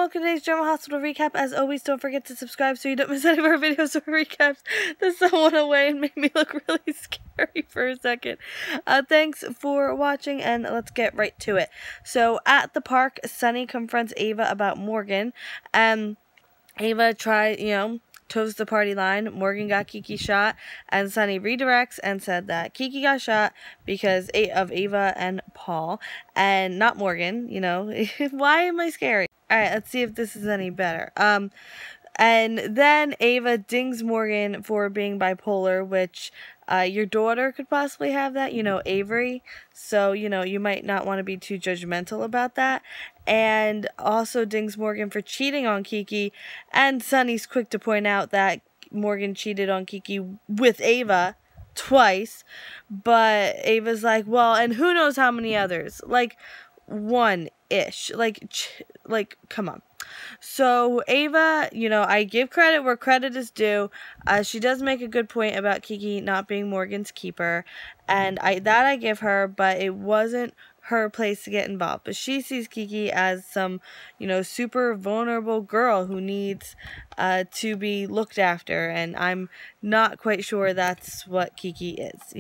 welcome to today's General Hospital recap. As always, don't forget to subscribe so you don't miss any of our videos or recaps. The sun went away and made me look really scary for a second. Thanks for watching, and let's get right to it. So, at the park, Sunny confronts Ava about Morgan, and Ava toes the party line. Morgan got Kiki shot, and Sunny redirects and said that Kiki got shot because of Ava and Paul, and not Morgan. Why am I scary? Alright, let's see if this is any better. And then Ava dings Morgan for being bipolar, which your daughter could possibly have that, Avery. So, you might not want to be too judgmental about that. And also dings Morgan for cheating on Kiki. And Sunny's quick to point out that Morgan cheated on Kiki with Ava twice. But Ava's like, well, and who knows how many others? Like, one-ish. Like, come on. So, Ava, I give credit where credit is due. She does make a good point about Kiki not being Morgan's keeper. And I give her, but it wasn't her place to get involved. But she sees Kiki as some, super vulnerable girl who needs to be looked after. And I'm not quite sure that's what Kiki is,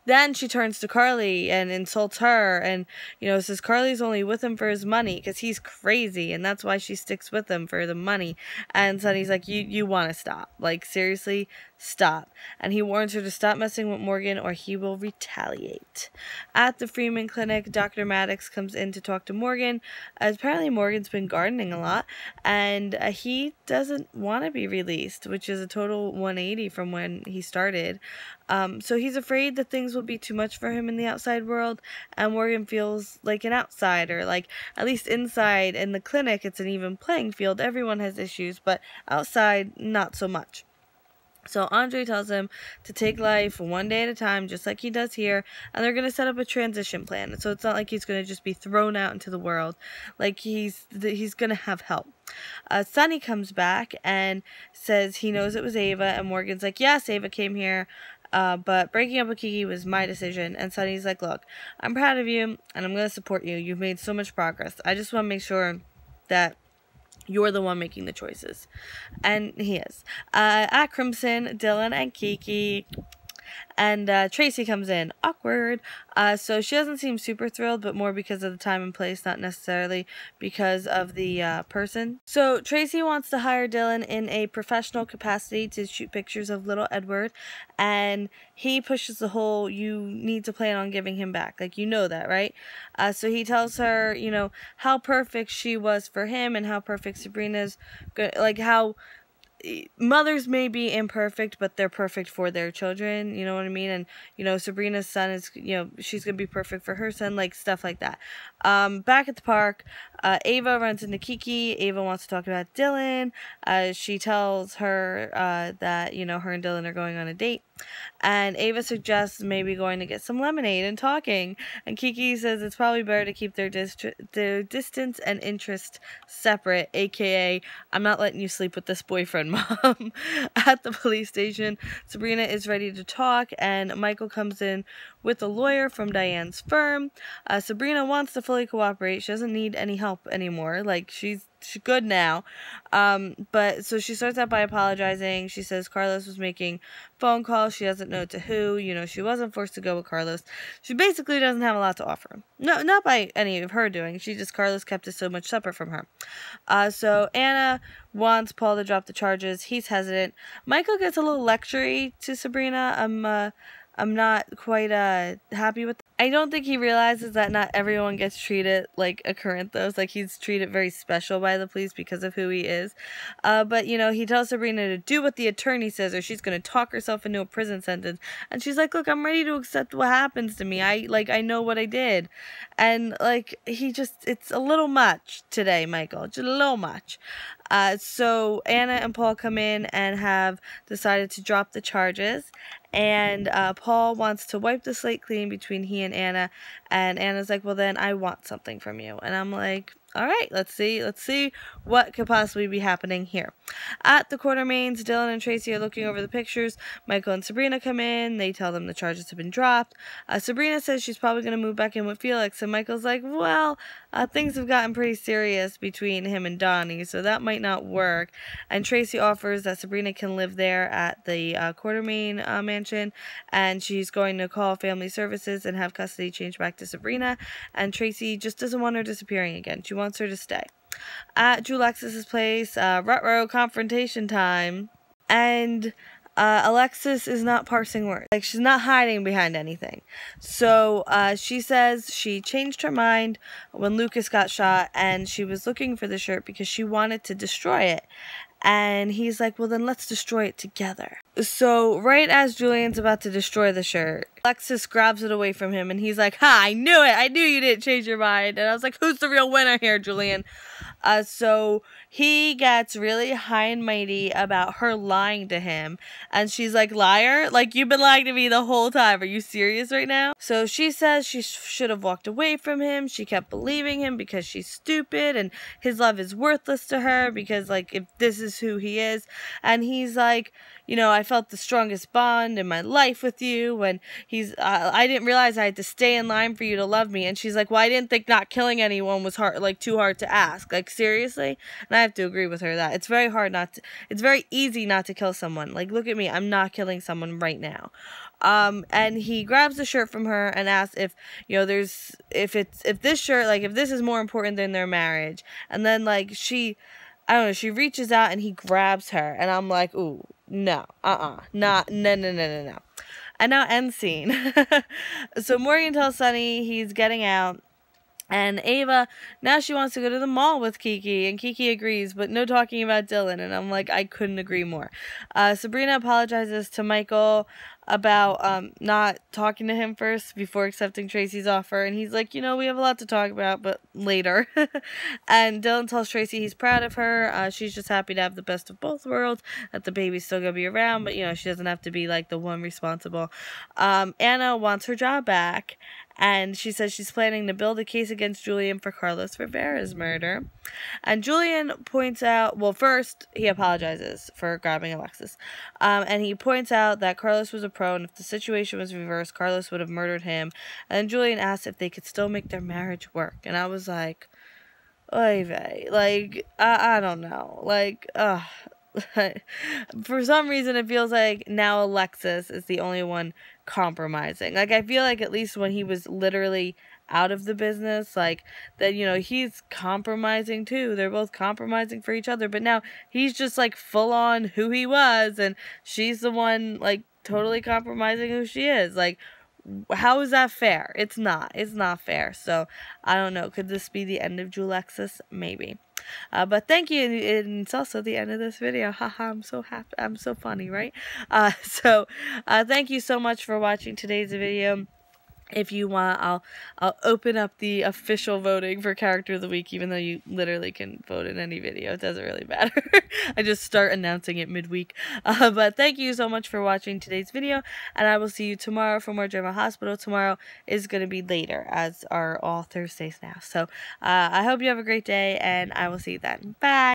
Then she turns to Carly and insults her and, says Carly's only with him for his money because he's crazy and that's why she sticks with him for the money. And Sunny's like, you want to stop. Like, seriously, stop. And he warns her to stop messing with Morgan or he will retaliate. At the Freeman Clinic, Dr. Maddox comes in to talk to Morgan. Apparently Morgan's been gardening a lot and he doesn't want to be released, which is a total 180 from when he started. So he's afraid that things will be too much for him in the outside world, and Morgan feels like an outsider. Like, at least inside in the clinic, it's an even playing field. Everyone has issues, but outside, not so much. So Andre tells him to take life one day at a time, just like he does here, and they're going to set up a transition plan. So it's not like he's going to just be thrown out into the world. Like, he's going to have help. Sunny comes back and says he knows it was Ava, and Morgan's like, yes, Ava came here. But breaking up with Kiki was my decision. And Sunny's like, look, I'm proud of you, and I'm going to support you. You've made so much progress. I just want to make sure that you're the one making the choices. And he is. At Crimson, Dylan and Kiki. And Tracy comes in. Awkward. So she doesn't seem super thrilled, but more because of the time and place, not necessarily because of the person. So Tracy wants to hire Dylan in a professional capacity to shoot pictures of little Edward. And he pushes the whole, you need to plan on giving him back. Like, you know that, right? So he tells her, how perfect she was for him and how perfect Sabrina's, like how mothers may be imperfect, but they're perfect for their children, you know what I mean? And, Sabrina's son is, she's going to be perfect for her son, like, stuff like that. Back at the park, Ava runs into Kiki. Ava wants to talk about Dylan. She tells her that, her and Dylan are going on a date. And Ava suggests maybe going to get some lemonade and talking. And Kiki says it's probably better to keep their distance and interest separate, aka, I'm not letting you sleep with this boyfriend, Mom. At the police station, Sabrina is ready to talk, and Michael comes in with a lawyer from Diane's firm. Sabrina wants to fully cooperate. She doesn't need any help anymore. Like, she's good now. But so she starts out by apologizing. She says Carlos was making phone calls. She doesn't know to who. She wasn't forced to go with Carlos. She basically doesn't have a lot to offer. No, not by any of her doing. Carlos kept it so much separate from her. So Anna wants Paul to drop the charges. He's hesitant. Michael gets a little lectury to Sabrina. I'm not quite happy with that. I don't think he realizes that not everyone gets treated like a Corinthos. Like, he's treated very special by the police because of who he is. But, he tells Sabrina to do what the attorney says or she's going to talk herself into a prison sentence. And she's like, look, I'm ready to accept what happens to me. I know what I did. And, it's a little much today, Michael. Just a little much. So Anna and Paul come in and have decided to drop the charges. And Paul wants to wipe the slate clean between he and Anna. And Anna's like, well, then I want something from you. And I'm like, all right, let's see what could possibly be happening here. At the Quartermains, Dylan and Tracy are looking over the pictures. Michael and Sabrina come in. They tell them the charges have been dropped. Sabrina says she's probably going to move back in with Felix, and Michael's like, well, things have gotten pretty serious between him and Donnie, so that might not work. And Tracy offers that Sabrina can live there at the Quartermain mansion, and she's going to call family services and have custody changed back to Sabrina. And Tracy just doesn't want her disappearing again. She wants her to stay. At Alexis's place, Ruh-roh confrontation time, and Alexis is not parsing words. Like, she's not hiding behind anything. So she says she changed her mind when Lucas got shot, and she was looking for the shirt because she wanted to destroy it. And he's like, well, then let's destroy it together. So right as Julian's about to destroy the shirt, Alexis grabs it away from him, and he's like, ha, I knew it. I knew you didn't change your mind. And I was like, who's the real winner here, Julian? So he gets really high and mighty about her lying to him. And she's like, liar? Like, you've been lying to me the whole time. Are you serious right now? So she says she should have walked away from him. She kept believing him because she's stupid, and his love is worthless to her because, like, if this is who he is. And he's like, you know, I felt the strongest bond in my life with you, and I didn't realize I had to stay in line for you to love me. And she's like, well, I didn't think not killing anyone was hard, like, too hard to ask. Like, seriously? And I have to agree with her that it's very hard it's very easy not to kill someone. Like, look at me, I'm not killing someone right now. And he grabs the shirt from her and asks if, you know, if this shirt, like, if this is more important than their marriage. And then, like, I don't know, she reaches out and he grabs her, and I'm like, ooh, no, no. And now end scene. So Morgan tells Sonny he's getting out, and Ava, now she wants to go to the mall with Kiki, and Kiki agrees, but no talking about Dylan, and I'm like, I couldn't agree more. Sabrina apologizes to Michael about not talking to him first before accepting Tracy's offer, and he's like, you know, we have a lot to talk about, but later. And Dylan tells Tracy he's proud of her. She's just happy to have the best of both worlds, that the baby's still gonna be around, but, you know, she doesn't have to be, like, the one responsible. Anna wants her job back, and she says she's planning to build a case against Julian for Carlos Rivera's murder. And Julian points out, well, first, he apologizes for grabbing Alexis. And he points out that Carlos was a pro, and if the situation was reversed, Carlos would have murdered him. And then Julian asks if they could still make their marriage work. And I was like, oy vey. Like, I don't know. Like, for some reason, it feels like now Alexis is the only one compromising. Like, I feel like at least when he was literally out of the business, like, that, you know, he's compromising too. They're both compromising for each other. But now he's just, like, full on who he was, and she's the one, like, totally compromising who she is. Like, how is that fair? It's not. It's not fair. So, I don't know. Could this be the end of Alexis? Maybe. But thank you, and it's also the end of this video. Haha, I'm so happy. I'm so funny, right? Thank you so much for watching today's video. If you want, I'll open up the official voting for Character of the Week, even though you literally can vote in any video. It doesn't really matter. I just start announcing it midweek. But thank you so much for watching today's video, and I will see you tomorrow for more Drama Hospital. Tomorrow is going to be later, as are all Thursdays now. So I hope you have a great day, and I will see you then. Bye!